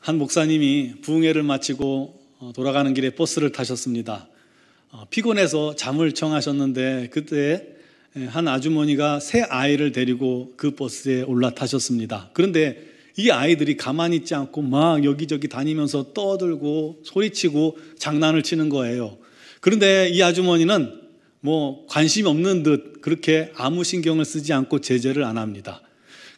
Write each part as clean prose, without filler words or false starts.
한 목사님이 부흥회를 마치고 돌아가는 길에 버스를 타셨습니다. 피곤해서 잠을 청하셨는데 그때 한 아주머니가 새 아이를 데리고 그 버스에 올라타셨습니다. 그런데 이 아이들이 가만히 있지 않고 막 여기저기 다니면서 떠들고 소리치고 장난을 치는 거예요. 그런데 이 아주머니는 관심이 없는 듯 그렇게 아무 신경을 쓰지 않고 제재를 안 합니다.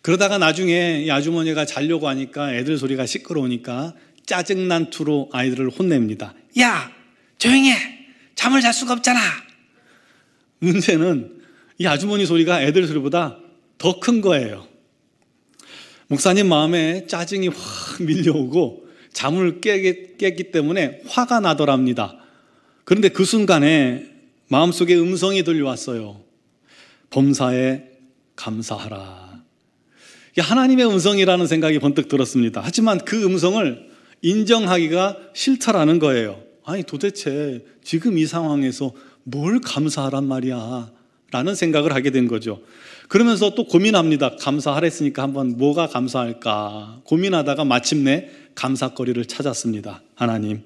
그러다가 나중에 이 아주머니가 자려고 하니까 애들 소리가 시끄러우니까 짜증난 투로 아이들을 혼냅니다. 야, 조용히 해! 잠을 잘 수가 없잖아. 문제는 이 아주머니 소리가 애들 소리보다 더 큰 거예요. 목사님 마음에 짜증이 확 밀려오고 잠을 깨기 때문에 화가 나더랍니다. 그런데 그 순간에 마음속에 음성이 들려왔어요. 범사에 감사하라. 하나님의 음성이라는 생각이 번뜩 들었습니다. 하지만 그 음성을 인정하기가 싫다라는 거예요. 아니 도대체 지금 이 상황에서 뭘 감사하란 말이야 라는 생각을 하게 된 거죠. 그러면서 또 고민합니다. 감사하랬으니까 한번 뭐가 감사할까 고민하다가 마침내 감사거리를 찾았습니다. 하나님,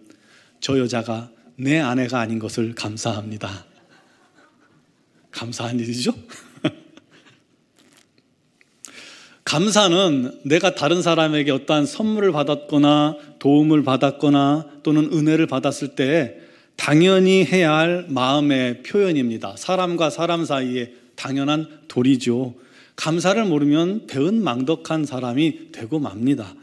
저 여자가 내 아내가 아닌 것을 감사합니다. 감사한 일이죠? 감사는 내가 다른 사람에게 어떠한 선물을 받았거나 도움을 받았거나 또는 은혜를 받았을 때 당연히 해야 할 마음의 표현입니다. 사람과 사람 사이에 당연한 도리죠. 감사를 모르면 배은망덕한 사람이 되고 맙니다.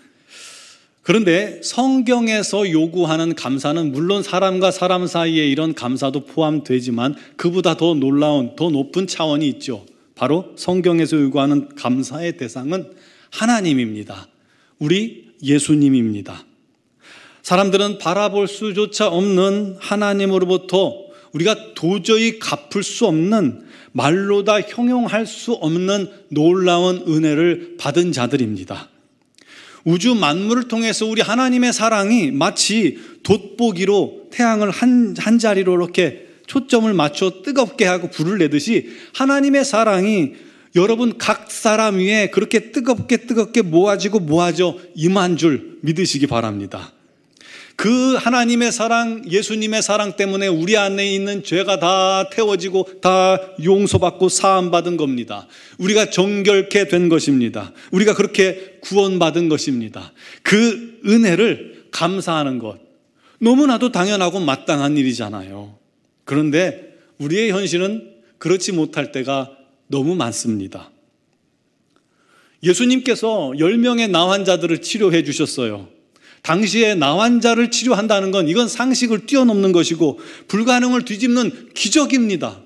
그런데 성경에서 요구하는 감사는 물론 사람과 사람 사이에 이런 감사도 포함되지만 그보다 더 놀라운, 더 높은 차원이 있죠. 바로 성경에서 요구하는 감사의 대상은 하나님입니다. 우리 예수님입니다. 사람들은 바라볼 수조차 없는 하나님으로부터 우리가 도저히 갚을 수 없는, 말로 다 형용할 수 없는 놀라운 은혜를 받은 자들입니다. 우주 만물을 통해서 우리 하나님의 사랑이 마치 돋보기로 태양을 한 자리로 이렇게 초점을 맞춰 뜨겁게 하고 불을 내듯이 하나님의 사랑이 여러분 각 사람 위에 그렇게 뜨겁게 모아져 임한 줄 믿으시기 바랍니다. 그 하나님의 사랑, 예수님의 사랑 때문에 우리 안에 있는 죄가 다 태워지고 다 용서받고 사함받은 겁니다. 우리가 정결케 된 것입니다. 우리가 그렇게 구원받은 것입니다. 그 은혜를 감사하는 것, 너무나도 당연하고 마땅한 일이잖아요. 그런데 우리의 현실은 그렇지 못할 때가 너무 많습니다. 예수님께서 10명의 나환자들을 치료해 주셨어요. 당시에 나환자를 치료한다는 건 이건 상식을 뛰어넘는 것이고 불가능을 뒤집는 기적입니다.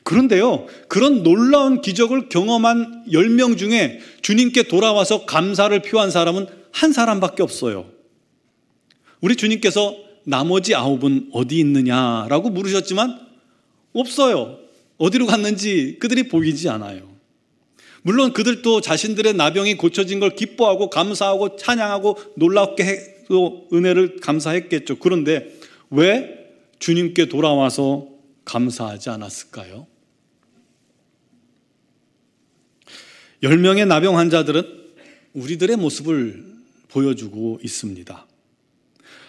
그런데요, 그런 놀라운 기적을 경험한 10명 중에 주님께 돌아와서 감사를 표한 사람은 한 사람밖에 없어요. 우리 주님께서 나머지 9은 어디 있느냐라고 물으셨지만 없어요. 어디로 갔는지 그들이 보이지 않아요. 물론 그들도 자신들의 나병이 고쳐진 걸 기뻐하고 감사하고 찬양하고 놀랍게 해도 은혜를 감사했겠죠. 그런데 왜 주님께 돌아와서 감사하지 않았을까요? 10명의 나병 환자들은 우리들의 모습을 보여주고 있습니다.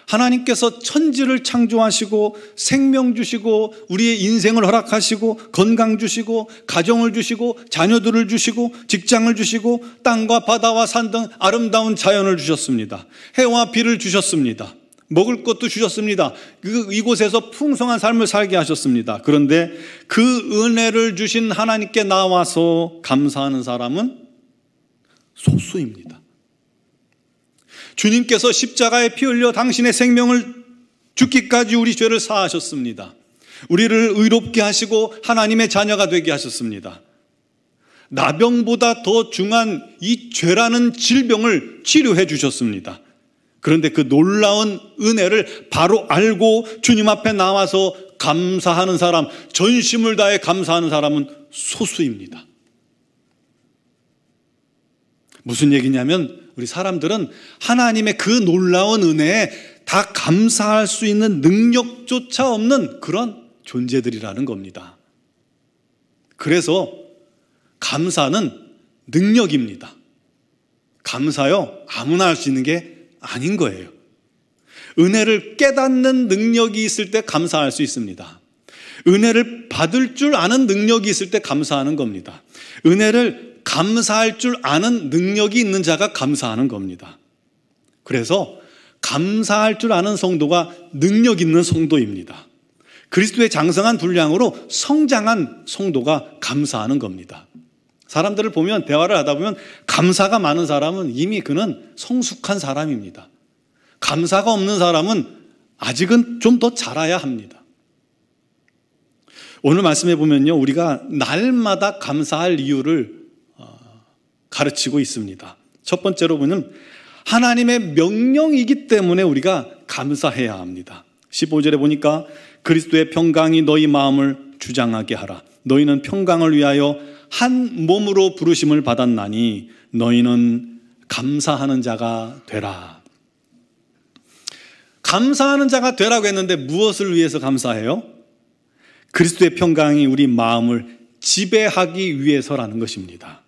하나님께서 천지를 창조하시고 생명 주시고 우리의 인생을 허락하시고 건강 주시고 가정을 주시고 자녀들을 주시고 직장을 주시고 땅과 바다와 산 등 아름다운 자연을 주셨습니다. 해와 비를 주셨습니다. 먹을 것도 주셨습니다. 이곳에서 풍성한 삶을 살게 하셨습니다. 그런데 그 은혜를 주신 하나님께 나와서 감사하는 사람은 소수입니다. 주님께서 십자가에 피 흘려 당신의 생명을 죽기까지 우리 죄를 사하셨습니다. 우리를 의롭게 하시고 하나님의 자녀가 되게 하셨습니다. 나병보다 더 중한 이 죄라는 질병을 치료해 주셨습니다. 그런데 그 놀라운 은혜를 바로 알고 주님 앞에 나와서 감사하는 사람, 전심을 다해 감사하는 사람은 소수입니다. 무슨 얘기냐면 우리 사람들은 하나님의 그 놀라운 은혜에 다 감사할 수 있는 능력조차 없는 그런 존재들이라는 겁니다. 그래서 감사는 능력입니다. 감사요, 아무나 할 수 있는 게 아닌 거예요. 은혜를 깨닫는 능력이 있을 때 감사할 수 있습니다. 은혜를 받을 줄 아는 능력이 있을 때 감사하는 겁니다. 은혜를 감사할 줄 아는 능력이 있는 자가 감사하는 겁니다. 그래서 감사할 줄 아는 성도가 능력 있는 성도입니다. 그리스도의 장성한 분량으로 성장한 성도가 감사하는 겁니다. 사람들을 보면, 대화를 하다 보면 감사가 많은 사람은 이미 그는 성숙한 사람입니다. 감사가 없는 사람은 아직은 좀 더 자라야 합니다. 오늘 말씀해 보면요, 우리가 날마다 감사할 이유를 가르치고 있습니다. 첫 번째로 보면 하나님의 명령이기 때문에 우리가 감사해야 합니다. 15절에 보니까 그리스도의 평강이 너희 마음을 주장하게 하라. 너희는 평강을 위하여 한 몸으로 부르심을 받았나니 너희는 감사하는 자가 되라. 감사하는 자가 되라고 했는데 무엇을 위해서 감사해요? 그리스도의 평강이 우리 마음을 지배하기 위해서라는 것입니다.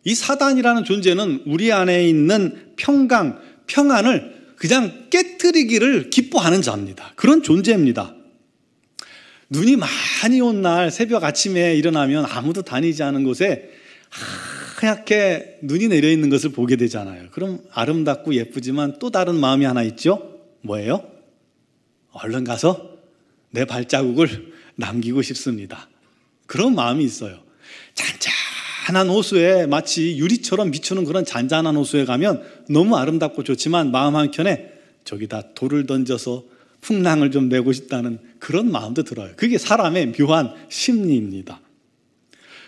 이 사단이라는 존재는 우리 안에 있는 평강, 평안을 그냥 깨트리기를 기뻐하는 자입니다. 그런 존재입니다. 눈이 많이 온 날 새벽 아침에 일어나면 아무도 다니지 않은 곳에 하얗게 눈이 내려있는 것을 보게 되잖아요. 그럼 아름답고 예쁘지만 또 다른 마음이 하나 있죠? 뭐예요? 얼른 가서 내 발자국을 남기고 싶습니다. 그런 마음이 있어요. 잔잔한 호수에 마치 유리처럼 비추는 그런 잔잔한 호수에 가면 너무 아름답고 좋지만 마음 한켠에 저기다 돌을 던져서 풍랑을 좀 내고 싶다는 그런 마음도 들어요. 그게 사람의 묘한 심리입니다.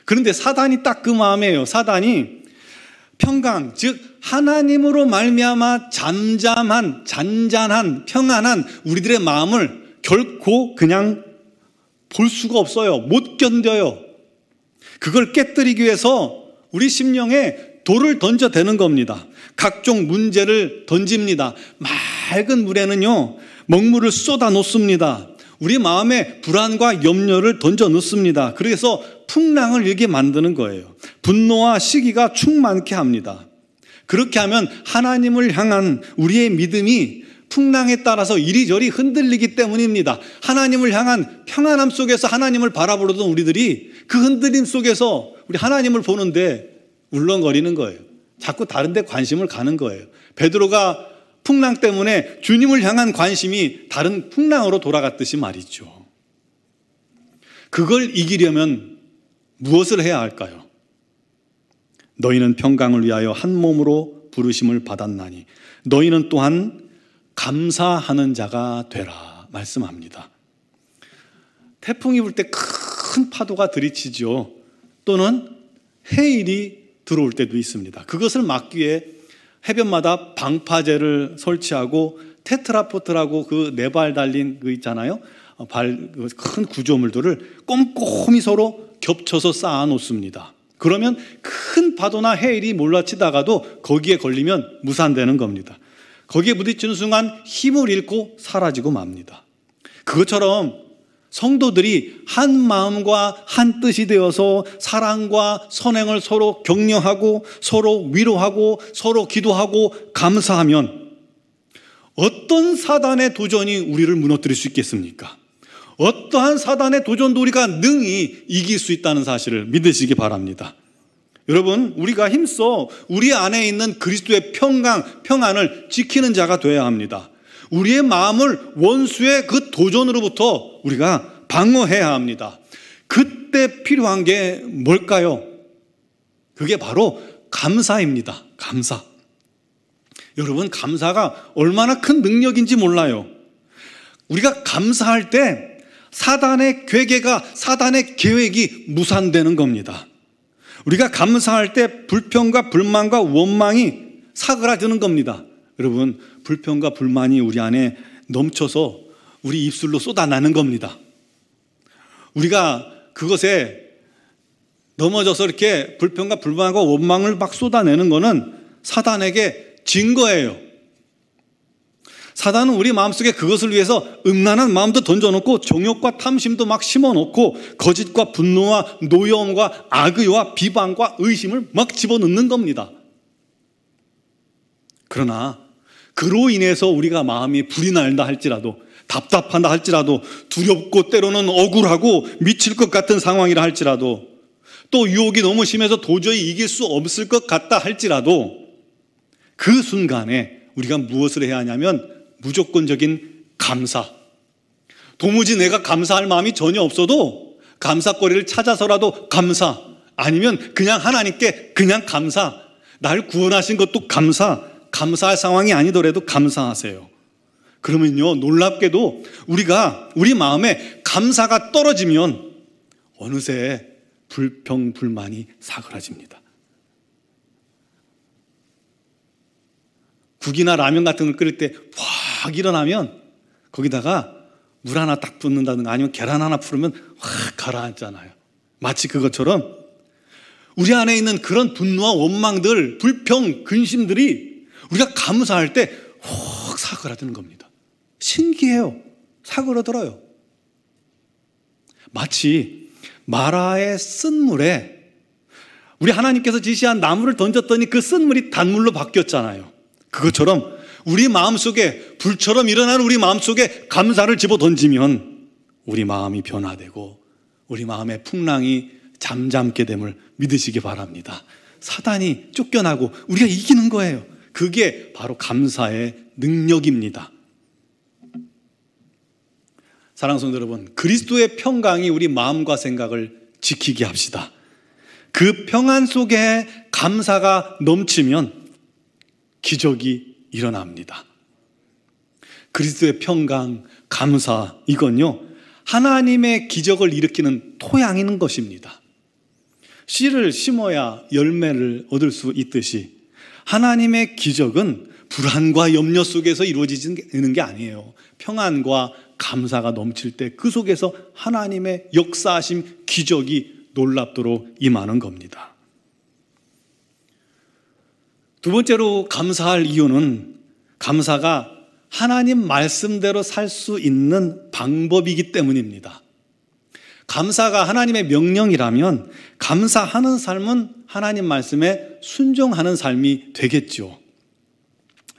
그런데 사단이 딱 그 마음이에요. 사단이 평강, 즉 하나님으로 말미암아 잠잠한, 잔잔한, 평안한 우리들의 마음을 결코 그냥 볼 수가 없어요. 못 견뎌요. 그걸 깨뜨리기 위해서 우리 심령에 돌을 던져대는 겁니다. 각종 문제를 던집니다. 맑은 물에는요, 먹물을 쏟아 놓습니다. 우리 마음에 불안과 염려를 던져 넣습니다. 그래서 풍랑을 일게 만드는 거예요. 분노와 시기가 충만케 합니다. 그렇게 하면 하나님을 향한 우리의 믿음이 풍랑에 따라서 이리저리 흔들리기 때문입니다. 하나님을 향한 평안함 속에서 하나님을 바라보던 우리들이 그 흔들림 속에서 우리 하나님을 보는데 울렁거리는 거예요. 자꾸 다른 데 관심을 가는 거예요. 베드로가 풍랑 때문에 주님을 향한 관심이 다른 풍랑으로 돌아갔듯이 말이죠. 그걸 이기려면 무엇을 해야 할까요? 너희는 평강을 위하여 한 몸으로 부르심을 받았나니 너희는 또한 감사하는 자가 되라 말씀합니다. 태풍이 불 때 큰 파도가 들이치죠. 또는 해일이 들어올 때도 있습니다. 그것을 막기 위해 해변마다 방파제를 설치하고 테트라포트라고 그 네 발 달린 그 있잖아요. 큰 구조물들을 꼼꼼히 서로 겹쳐서 쌓아 놓습니다. 그러면 큰 파도나 해일이 몰라치다가도 거기에 걸리면 무산되는 겁니다. 거기에 부딪히는 순간 힘을 잃고 사라지고 맙니다. 그것처럼 성도들이 한 마음과 한 뜻이 되어서 사랑과 선행을 서로 격려하고 서로 위로하고 서로 기도하고 감사하면 어떤 사단의 도전이 우리를 무너뜨릴 수 있겠습니까? 어떠한 사단의 도전도 우리가 능히 이길 수 있다는 사실을 믿으시기 바랍니다. 여러분, 우리가 힘써 우리 안에 있는 그리스도의 평강, 평안을 지키는 자가 되어야 합니다. 우리의 마음을 원수의 그 도전으로부터 우리가 방어해야 합니다. 그때 필요한 게 뭘까요? 그게 바로 감사입니다. 감사. 여러분, 감사가 얼마나 큰 능력인지 몰라요. 우리가 감사할 때 사단의 괴계가, 사단의 계획이 무산되는 겁니다. 우리가 감사할 때 불평과 불만과 원망이 사그라드는 겁니다. 여러분, 불평과 불만이 우리 안에 넘쳐서 우리 입술로 쏟아나는 겁니다. 우리가 그것에 넘어져서 이렇게 불평과 불만과 원망을 막 쏟아내는 것은 사단에게 진 거예요. 사단은 우리 마음속에 그것을 위해서 음란한 마음도 던져놓고 정욕과 탐심도 막 심어놓고 거짓과 분노와 노여움과 악의와 비방과 의심을 막 집어넣는 겁니다. 그러나 그로 인해서 우리가 마음이 불이 날다 할지라도, 답답한다 할지라도, 두렵고 때로는 억울하고 미칠 것 같은 상황이라 할지라도, 또 유혹이 너무 심해서 도저히 이길 수 없을 것 같다 할지라도, 그 순간에 우리가 무엇을 해야 하냐면 무조건적인 감사. 도무지 내가 감사할 마음이 전혀 없어도 감사거리를 찾아서라도 감사, 아니면 그냥 하나님께 그냥 감사, 날 구원하신 것도 감사할 상황이 아니더라도 감사하세요. 그러면요, 놀랍게도 우리 마음에 감사가 떨어지면 어느새 불평불만이 사그라집니다. 국이나 라면 같은 걸 끓일 때 확 일어나면 거기다가 물 하나 딱 붓는다든가 아니면 계란 하나 풀으면 확 가라앉잖아요. 마치 그것처럼 우리 안에 있는 그런 분노와 원망들, 불평, 근심들이 우리가 감사할 때 확 사그라드는 겁니다. 신기해요. 사그라들어요. 마치 마라의 쓴물에 우리 하나님께서 지시한 나무를 던졌더니 그 쓴물이 단물로 바뀌었잖아요. 그것처럼 우리 마음속에, 불처럼 일어나는 우리 마음속에 감사를 집어 던지면 우리 마음이 변화되고 우리 마음의 풍랑이 잠잠게 됨을 믿으시기 바랍니다. 사단이 쫓겨나고 우리가 이기는 거예요. 그게 바로 감사의 능력입니다. 사랑하는 성도 여러분, 그리스도의 평강이 우리 마음과 생각을 지키게 합시다. 그 평안 속에 감사가 넘치면 기적이 일어납니다. 그리스도의 평강, 감사, 이건요, 하나님의 기적을 일으키는 토양인 것입니다. 씨를 심어야 열매를 얻을 수 있듯이 하나님의 기적은 불안과 염려 속에서 이루어지는 게 아니에요. 평안과 감사가 넘칠 때 그 속에서 하나님의 역사하심, 기적이 놀랍도록 임하는 겁니다. 두 번째로 감사할 이유는 감사가 하나님 말씀대로 살 수 있는 방법이기 때문입니다. 감사가 하나님의 명령이라면 감사하는 삶은 하나님 말씀에 순종하는 삶이 되겠죠.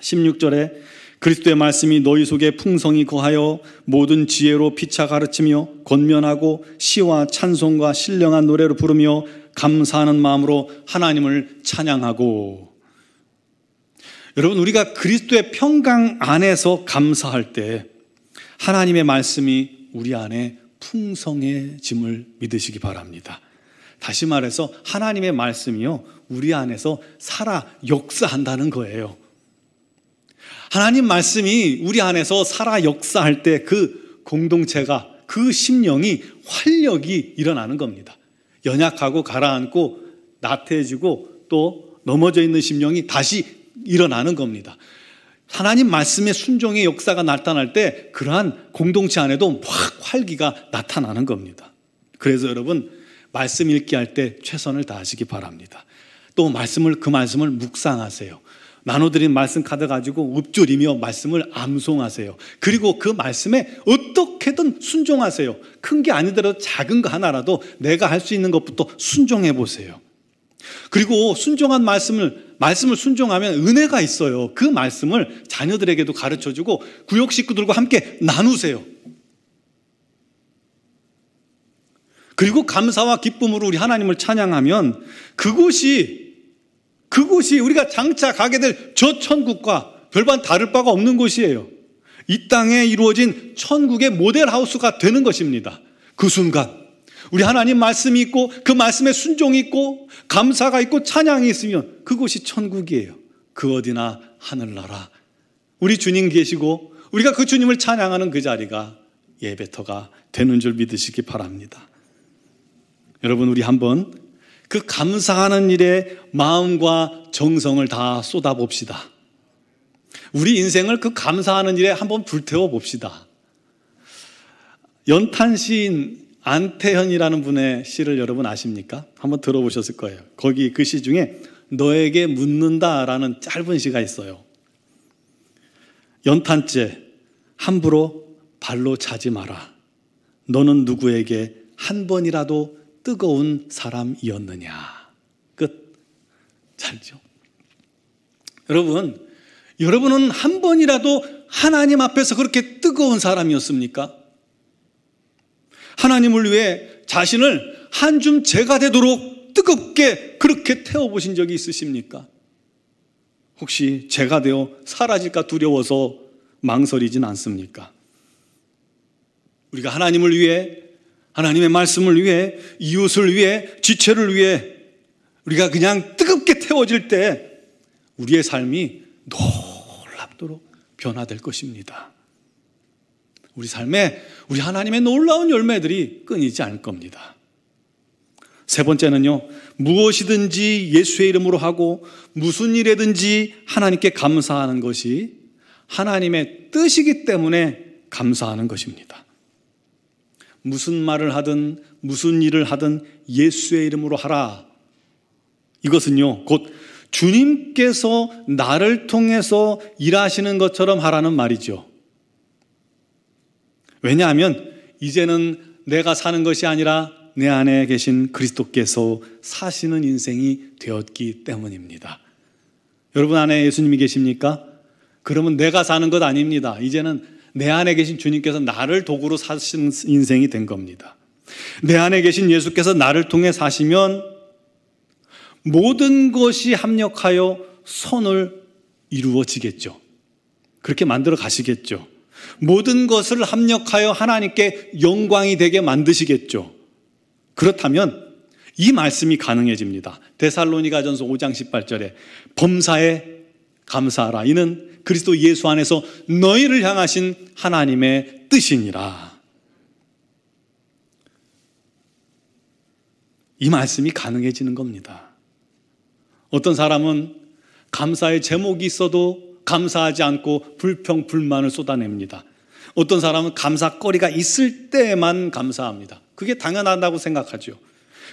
16절에 그리스도의 말씀이 너희 속에 풍성히 거하여 모든 지혜로 피차 가르치며 권면하고 시와 찬송과 신령한 노래로 부르며 감사하는 마음으로 하나님을 찬양하고. 여러분, 우리가 그리스도의 평강 안에서 감사할 때 하나님의 말씀이 우리 안에 풍성해짐을 믿으시기 바랍니다. 다시 말해서 하나님의 말씀이요, 우리 안에서 살아 역사한다는 거예요. 하나님 말씀이 우리 안에서 살아 역사할 때 그 공동체가, 그 심령이 활력이 일어나는 겁니다. 연약하고 가라앉고 나태해지고 또 넘어져 있는 심령이 다시 일어나는 겁니다. 하나님 말씀의 순종의 역사가 나타날 때 그러한 공동체 안에도 확 활기가 나타나는 겁니다. 그래서 여러분, 말씀 읽기 할 때 최선을 다하시기 바랍니다. 또 그 말씀을 묵상하세요. 나눠드린 말씀 카드 가지고 읊조리며 말씀을 암송하세요. 그리고 그 말씀에 어떻게든 순종하세요. 큰 게 아니더라도 작은 거 하나라도 내가 할 수 있는 것부터 순종해 보세요. 그리고 순종한 말씀을 순종하면 은혜가 있어요. 그 말씀을 자녀들에게도 가르쳐주고 구역 식구들과 함께 나누세요. 그리고 감사와 기쁨으로 우리 하나님을 찬양하면 그곳이 우리가 장차 가게 될 저 천국과 별반 다를 바가 없는 곳이에요. 이 땅에 이루어진 천국의 모델하우스가 되는 것입니다. 그 순간 우리 하나님 말씀이 있고 그 말씀에 순종이 있고 감사가 있고 찬양이 있으면 그곳이 천국이에요. 그 어디나 하늘나라. 우리 주님 계시고 우리가 그 주님을 찬양하는 그 자리가 예배터가 되는 줄 믿으시기 바랍니다. 여러분, 우리 한번 그 감사하는 일에 마음과 정성을 다 쏟아봅시다. 우리 인생을 그 감사하는 일에 한번 불태워 봅시다. 연탄 시인 안태현이라는 분의 시를 여러분 아십니까? 한번 들어보셨을 거예요. 거기 그 시 중에 너에게 묻는다라는 짧은 시가 있어요. 연탄재 함부로 발로 차지 마라. 너는 누구에게 한 번이라도 뜨거운 사람이었느냐. 끝. 잘죠? 여러분, 여러분은 한 번이라도 하나님 앞에서 그렇게 뜨거운 사람이었습니까? 하나님을 위해 자신을 한 줌 재가 되도록 뜨겁게 그렇게 태워보신 적이 있으십니까? 혹시 재가 되어 사라질까 두려워서 망설이진 않습니까? 우리가 하나님을 위해, 하나님의 말씀을 위해, 이웃을 위해, 지체를 위해 우리가 그냥 뜨겁게 태워질 때 우리의 삶이 놀랍도록 변화될 것입니다. 우리 삶에 우리 하나님의 놀라운 열매들이 끊이지 않을 겁니다. 세 번째는요, 무엇이든지 예수의 이름으로 하고 무슨 일이든지 하나님께 감사하는 것이 하나님의 뜻이기 때문에 감사하는 것입니다. 무슨 말을 하든 무슨 일을 하든 예수의 이름으로 하라. 이것은요, 곧 주님께서 나를 통해서 일하시는 것처럼 하라는 말이죠. 왜냐하면 이제는 내가 사는 것이 아니라 내 안에 계신 그리스도께서 사시는 인생이 되었기 때문입니다. 여러분 안에 예수님이 계십니까? 그러면 내가 사는 것 아닙니다. 이제는 내 안에 계신 주님께서 나를 도구로 사시는 인생이 된 겁니다. 내 안에 계신 예수께서 나를 통해 사시면 모든 것이 합력하여 선을 이루어지겠죠. 그렇게 만들어 가시겠죠. 모든 것을 합력하여 하나님께 영광이 되게 만드시겠죠. 그렇다면 이 말씀이 가능해집니다. 데살로니가전서 5장 18절에 범사에 감사하라. 이는 그리스도 예수 안에서 너희를 향하신 하나님의 뜻이니라. 이 말씀이 가능해지는 겁니다. 어떤 사람은 감사의 제목이 있어도 감사하지 않고 불평, 불만을 쏟아냅니다. 어떤 사람은 감사거리가 있을 때만 감사합니다. 그게 당연하다고 생각하죠.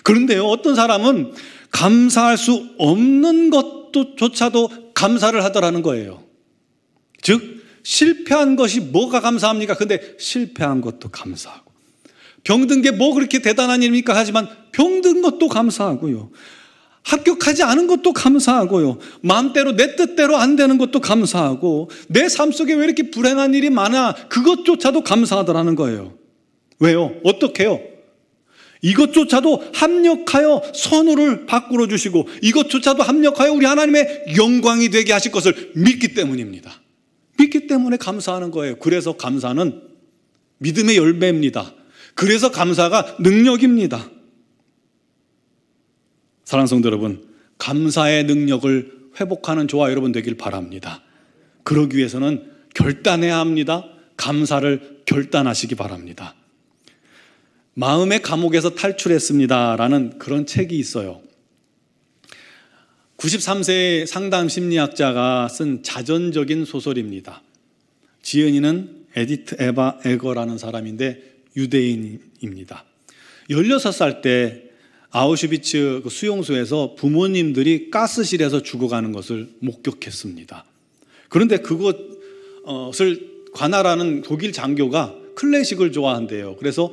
그런데요, 어떤 사람은 감사할 수 없는 것조차도 감사를 하더라는 거예요. 즉, 실패한 것이 뭐가 감사합니까? 근데 실패한 것도 감사하고, 병든 게 뭐 그렇게 대단한 일입니까? 하지만 병든 것도 감사하고요. 합격하지 않은 것도 감사하고요. 마음대로 내 뜻대로 안 되는 것도 감사하고, 내 삶 속에 왜 이렇게 불행한 일이 많아? 그것조차도 감사하더라는 거예요. 왜요? 어떻게 해요? 이것조차도 합력하여 선우를 바꾸어 주시고, 이것조차도 합력하여 우리 하나님의 영광이 되게 하실 것을 믿기 때문입니다. 믿기 때문에 감사하는 거예요. 그래서 감사는 믿음의 열매입니다. 그래서 감사가 능력입니다. 사랑하는 성도 여러분, 감사의 능력을 회복하는 저와 여러분 되길 바랍니다. 그러기 위해서는 결단해야 합니다. 감사를 결단하시기 바랍니다. 마음의 감옥에서 탈출했습니다 라는 그런 책이 있어요. 93세의 상담 심리학자가 쓴 자전적인 소설입니다. 지은이는 에디트 에바 에거라는 사람인데 유대인입니다. 16살 때 아우슈비츠 수용소에서 부모님들이 가스실에서 죽어가는 것을 목격했습니다. 그런데 그것을 관할하는 독일 장교가 클래식을 좋아한대요. 그래서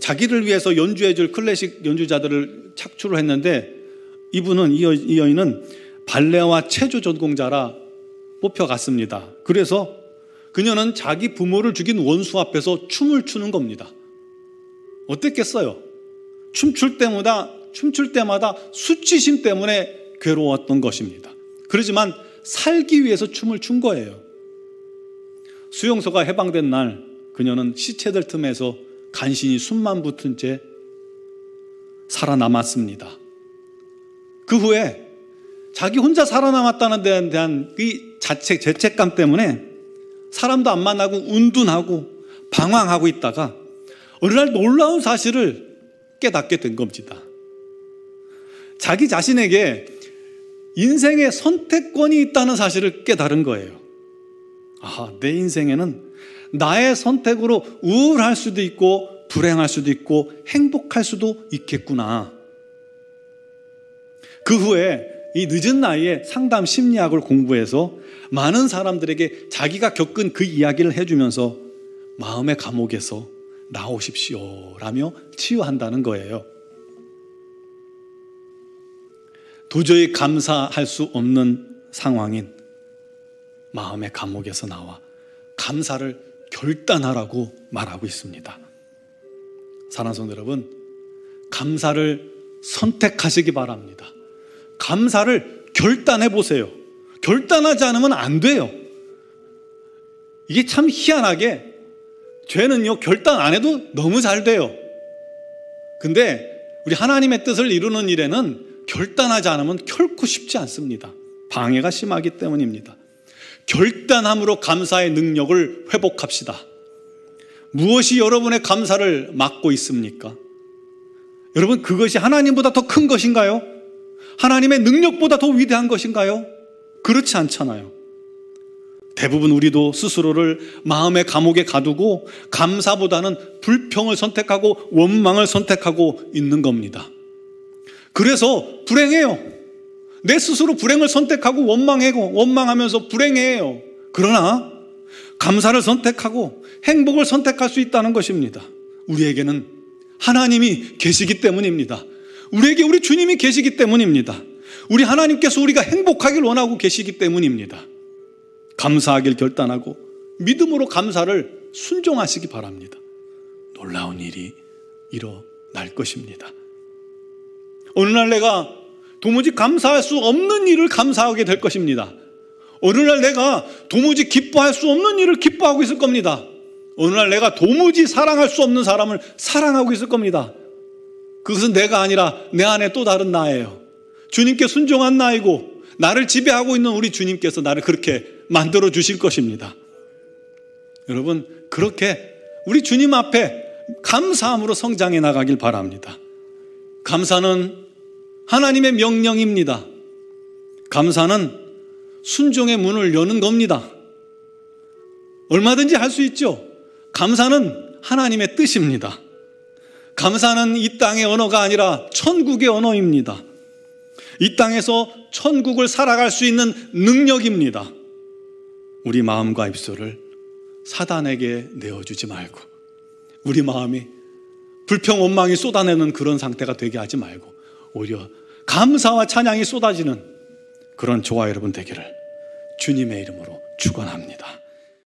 자기를 위해서 연주해줄 클래식 연주자들을 착출을 했는데, 이분은 이 여인은 발레와 체조 전공자라 뽑혀갔습니다. 그래서 그녀는 자기 부모를 죽인 원수 앞에서 춤을 추는 겁니다. 어땠겠어요? 춤출 때마다 수치심 때문에 괴로웠던 것입니다. 그렇지만 살기 위해서 춤을 춘 거예요. 수용소가 해방된 날 그녀는 시체들 틈에서 간신히 숨만 붙은 채 살아남았습니다. 그 후에 자기 혼자 살아남았다는 데 대한 이 죄책감 때문에 사람도 안 만나고 운둔하고 방황하고 있다가 어느 날 놀라운 사실을 깨닫게 된 겁니다. 자기 자신에게 인생의 선택권이 있다는 사실을 깨달은 거예요. 내 인생에는 나의 선택으로 우울할 수도 있고 불행할 수도 있고 행복할 수도 있겠구나. 그 후에 이 늦은 나이에 상담 심리학을 공부해서 많은 사람들에게 자기가 겪은 그 이야기를 해주면서 마음의 감옥에서 나오십시오 라며 치유한다는 거예요. 도저히 감사할 수 없는 상황인, 마음의 감옥에서 나와 감사를 결단하라고 말하고 있습니다. 사랑하는 성도 여러분, 감사를 선택하시기 바랍니다. 감사를 결단해 보세요. 결단하지 않으면 안 돼요. 이게 참 희한하게 죄는요, 결단 안 해도 너무 잘 돼요. 근데 우리 하나님의 뜻을 이루는 일에는 결단하지 않으면 결코 쉽지 않습니다. 방해가 심하기 때문입니다. 결단함으로 감사의 능력을 회복합시다. 무엇이 여러분의 감사를 막고 있습니까? 여러분, 그것이 하나님보다 더 큰 것인가요? 하나님의 능력보다 더 위대한 것인가요? 그렇지 않잖아요. 대부분 우리도 스스로를 마음의 감옥에 가두고 감사보다는 불평을 선택하고 원망을 선택하고 있는 겁니다. 그래서 불행해요. 내 스스로 불행을 선택하고 원망하면서 불행해요. 그러나 감사를 선택하고 행복을 선택할 수 있다는 것입니다. 우리에게는 하나님이 계시기 때문입니다. 우리에게 우리 주님이 계시기 때문입니다. 우리 하나님께서 우리가 행복하길 원하고 계시기 때문입니다. 감사하길 결단하고 믿음으로 감사를 순종하시기 바랍니다. 놀라운 일이 일어날 것입니다. 어느 날 내가 도무지 감사할 수 없는 일을 감사하게 될 것입니다. 어느 날 내가 도무지 기뻐할 수 없는 일을 기뻐하고 있을 겁니다. 어느 날 내가 도무지 사랑할 수 없는 사람을 사랑하고 있을 겁니다. 그것은 내가 아니라 내 안에 또 다른 나예요. 주님께 순종한 나이고 나를 지배하고 있는 우리 주님께서 나를 그렇게 만들어 주실 것입니다. 여러분, 그렇게 우리 주님 앞에 감사함으로 성장해 나가길 바랍니다. 감사는 하나님의 명령입니다. 감사는 순종의 문을 여는 겁니다. 얼마든지 할 수 있죠. 감사는 하나님의 뜻입니다. 감사는 이 땅의 언어가 아니라 천국의 언어입니다. 이 땅에서 천국을 살아갈 수 있는 능력입니다. 우리 마음과 입술을 사단에게 내어주지 말고 우리 마음이 불평, 원망이 쏟아내는 그런 상태가 되게 하지 말고 오히려 감사와 찬양이 쏟아지는 그런 저와 여러분 되기를 주님의 이름으로 축원합니다.